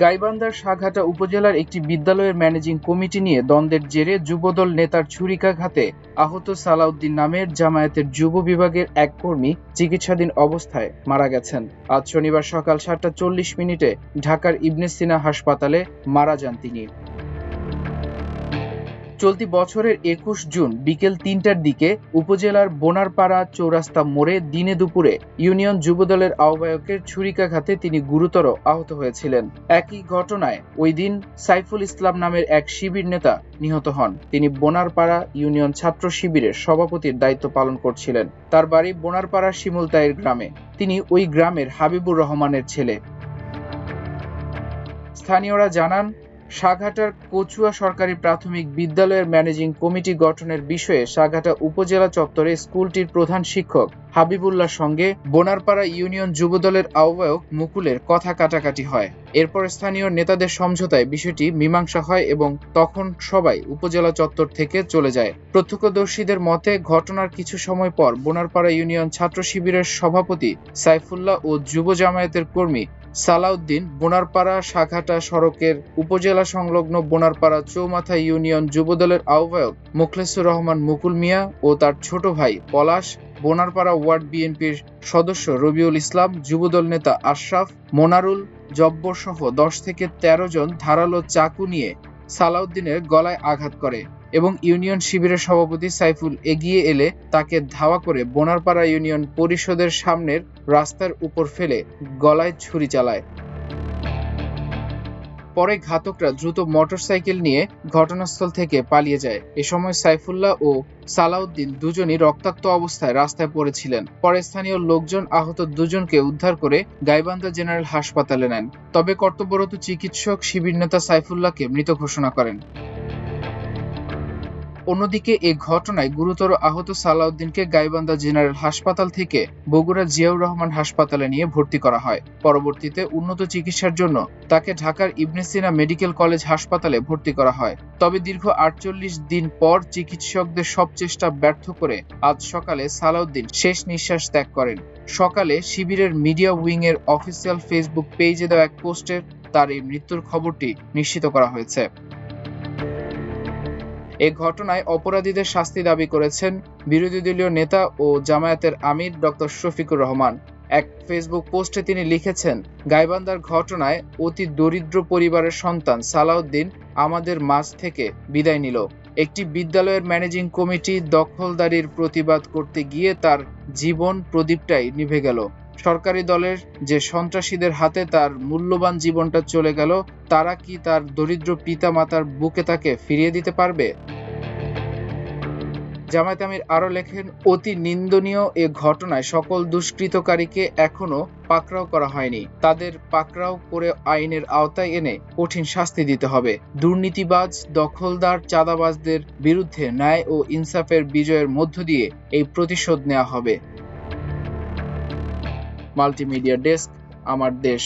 গাইবান্ধার সাঘাটা উপজেলার একটি বিদ্যালয়ের ম্যানেজিং কমিটি নিয়ে দ্বন্দ্বের জেরে যুবদল নেতার ছুরিকাঘাতে আহত সালাউদ্দিন নামের জামায়াতের যুব বিভাগের এক কর্মী চিকিৎসাধীন অবস্থায় মারা গেছেন। আজ শনিবার সকাল 7:40 ঢাকার ইবনে সিনা হাসপাতালে মারা যান তিনি। চলতি বছরের 21 জুন বিকেল 3টার দিকে উপজেলার বোনারপাড়া চৌরাস্তা মোড়ে দিনে দুপুরে ইউনিয়ন যুবদলের আহ্বায়কের ছুরিকাঘাতে তিনি গুরুতর আহত হয়েছিলেন। একই ঘটনায় ওই দিন সাইফুল ইসলাম নামের এক শিবির নেতা নিহত হন। তিনি বোনারপাড়া ইউনিয়ন ছাত্র শিবিরের সভাপতির দায়িত্ব পালন করছিলেন। তার বাড়ি বোনারপাড়া শিমুলতাইর গ্রামে। তিনি ওই গ্রামের হাবিবুর রহমানের ছেলে। স্থানীয়রা জানান, সাঘাটার কচুয়া সরকারি প্রাথমিক বিদ্যালয়ের ম্যানেজিং কমিটি গঠনের বিষয়ে সাঘাটা উপজেলা চত্বরে স্কুলটির প্রধান শিক্ষক হাবিবুল্লাহর সঙ্গে বোনারপাড়া ইউনিয়ন যুবদলের আহ্বায়ক মুকুলের কথা কাটাকাটি হয়। এরপর স্থানীয় নেতাদের সমঝোতায় বিষয়টি মীমাংসা হয় এবং তখন সবাই উপজেলা চত্বর থেকে চলে যায়। প্রত্যক্ষদর্শীদের মতে, ঘটনার কিছু সময় পর বোনারপাড়া ইউনিয়ন ছাত্র শিবিরের সভাপতি সাইফুল্লাহ ও যুব জামায়াতের কর্মী সালাউদ্দিন বোনারপাড়া সাঘাটা সড়কের উপজেলা সংলগ্ন বোনারপাড়া চৌমাথা ইউনিয়ন যুবদলের আহ্বায়ক মোখলেসুর রহমান মুকুল মিয়া ও তার ছোট ভাই পলাশ, বোনারপাড়া ওয়ার্ড বিএনপির সদস্য রবিউল ইসলাম, যুবদল নেতা আশরাফ, মোনারুল, জব্বর সহ 10 থেকে 13 জন ধারালো চাকু নিয়ে সালাউদ্দিনের গলায় আঘাত করে এবং ইউনিয়ন শিবিরের সভাপতি সাইফুল এগিয়ে এলে তাকে ধাওয়া করে বোনারপাড়া ইউনিয়ন পরিষদের সামনের রাস্তার উপর ফেলে গলায় ছুরি চালায়। পরে ঘাতকরা দ্রুত মোটরসাইকেল নিয়ে ঘটনাস্থল থেকে পালিয়ে যায়। এ সময় সাইফুল্লাহ ও সালাউদ্দিন দুজনই রক্তাক্ত অবস্থায় রাস্তায় পড়েছিলেন। পরে স্থানীয় লোকজন আহত দুজনকে উদ্ধার করে গাইবান্ধা জেনারেল হাসপাতালে নেন। তবে কর্তব্যরত চিকিৎসক শিবির নেতা সাইফুল্লাহকে মৃত ঘোষণা করেন। অন্যদিকে এ ঘটনায় গুরুতর আহত সালাউদ্দিনকে গাইবান্ধা জেনারেল হাসপাতাল থেকে বগুড়া জিয়াউর রহমান হাসপাতালে নিয়ে ভর্তি করা হয়। পরবর্তীতে উন্নত চিকিৎসার জন্য তাকে ঢাকার ইবনে সিনা মেডিকেল কলেজ হাসপাতালে ভর্তি করা হয়। তবে দীর্ঘ 48 দিন পর চিকিৎসকদের সব চেষ্টা ব্যর্থ করে আজ সকালে সালাউদ্দিন শেষ নিঃশ্বাস ত্যাগ করেন। সকালে শিবিরের মিডিয়া উইং এর অফিসিয়াল ফেসবুক পেজে দেওয়া এক পোস্টে তার এই মৃত্যুর খবরটি নিশ্চিত করা হয়েছে। এ ঘটনায় অপরাধীদের শাস্তি দাবি করেছেন বিরোধী দলীয় নেতা ও জামায়াতের আমির ডক্টর শফিকুর রহমান। এক ফেসবুক পোস্টে তিনি লিখেছেন, গাইবান্ধার ঘটনায় অতি দরিদ্র পরিবারের সন্তান সালাউদ্দিন আমাদের মাঝ থেকে বিদায় নিল। একটি বিদ্যালয়ের ম্যানেজিং কমিটি দখলদারির প্রতিবাদ করতে গিয়ে তার জীবন প্রদীপটাই নিভে গেল। সরকারি দলের যে সন্ত্রাসীদের হাতে তার মূল্যবান জীবনটা চলে গেল, তারা কি তার দরিদ্র পিতা মাতার বুকে তাকে ফিরিয়ে দিতে পারবে? জামায়াত আমির আরো লেখেন, অতি নিন্দনীয় এ ঘটনায় সকল দুষ্কৃতকারীকে এখনো পাকড়াও করা হয়নি। তাদের পাকড়াও করে আইনের আওতায় এনে কঠিন শাস্তি দিতে হবে। দুর্নীতিবাজ, দখলদার, চাঁদাবাজদের বিরুদ্ধে ন্যায় ও ইনসাফের বিজয়ের মধ্য দিয়ে এই প্রতিশোধ নেওয়া হবে। মাল্টিমিডিয়া ডেস্ক, আমার দেশ।